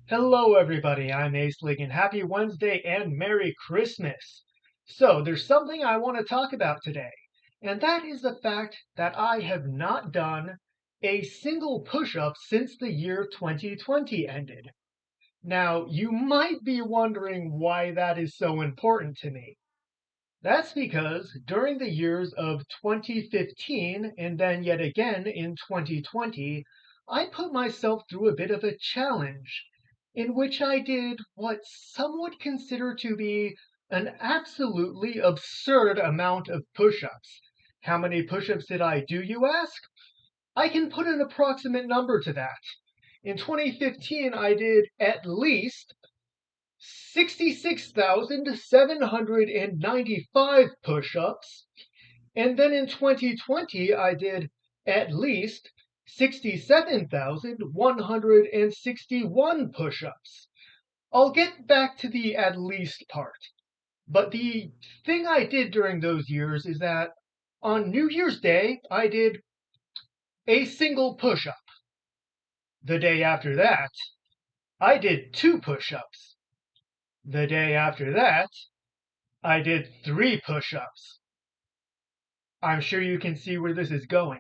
Hello, everybody. I'm Ace and happy Wednesday and Merry Christmas. So, there's something I want to talk about today, and that is the fact that I have not done a single push up since the year 2020 ended. Now, you might be wondering why that is so important to me. That's because during the years of 2015 and then yet again in 2020, I put myself through a bit of a challenge in which I did what some would consider to be an absolutely absurd amount of push ups. How many push ups did I do, you ask? I can put an approximate number to that. In 2015, I did at least 66,795 push ups. And then in 2020, I did at least 67,161 push ups. I'll get back to the at least part. But the thing I did during those years is that on New Year's Day, I did a single push up. The day after that, I did two push ups. The day after that, I did three push ups. I'm sure you can see where this is going.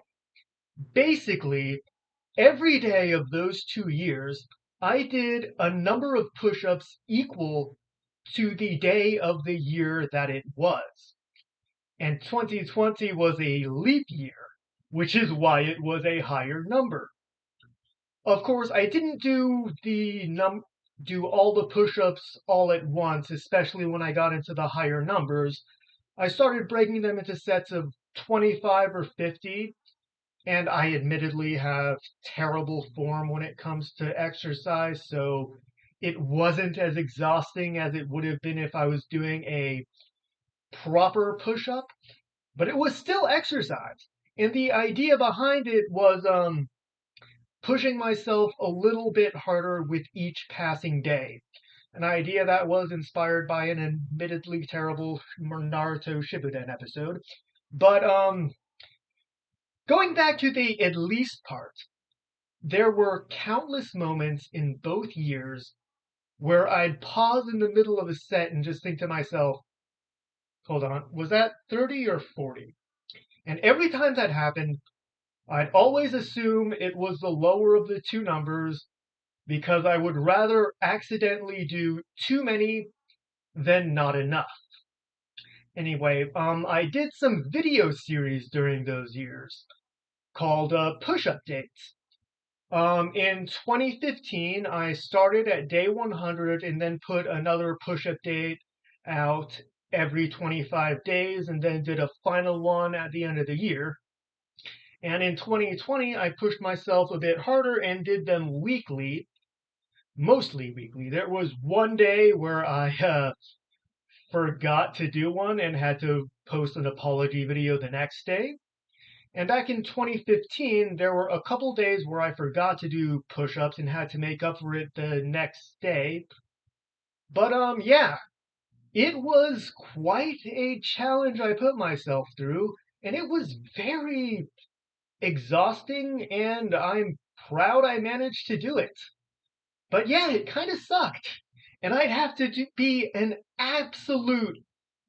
Basically, every day of those 2 years, I did a number of push ups equal to the day of the year that it was. And 2020 was a leap year, which is why it was a higher number. Of course, I didn't do all the push-ups all at once, especially when I got into the higher numbers. I started breaking them into sets of 25 or 50, and I admittedly have terrible form when it comes to exercise, so it wasn't as exhausting as it would have been if I was doing a proper push up, but it was still exercise. And the idea behind it was pushing myself a little bit harder with each passing day. An idea that was inspired by an admittedly terrible Naruto Shippuden episode. But going back to the at least part, there were countless moments in both years where I'd pause in the middle of a set and just think to myself, hold on, was that 30 or 40? And every time that happened, I'd always assume it was the lower of the two numbers because I would rather accidentally do too many than not enough. Anyway, I did some video series during those years called Push Up Dates. In 2015, I started at day 100 and then put another push up date out every 25 days and then did a final one at the end of the year. And in 2020, I pushed myself a bit harder and did them weekly, mostly weekly. There was one day where I forgot to do one and had to post an apology video the next day. And back in 2015, there were a couple days where I forgot to do push ups and had to make up for it the next day. But yeah, it was quite a challenge I put myself through, and it was very exhausting, and I'm proud I managed to do it. But yeah, it kind of sucked. And I'd have to be an absolute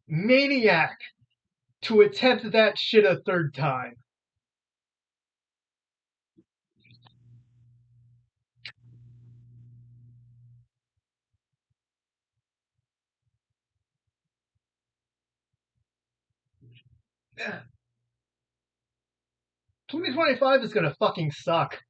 maniac to attempt that shit a third time. Yeah. 2025 is gonna fucking suck.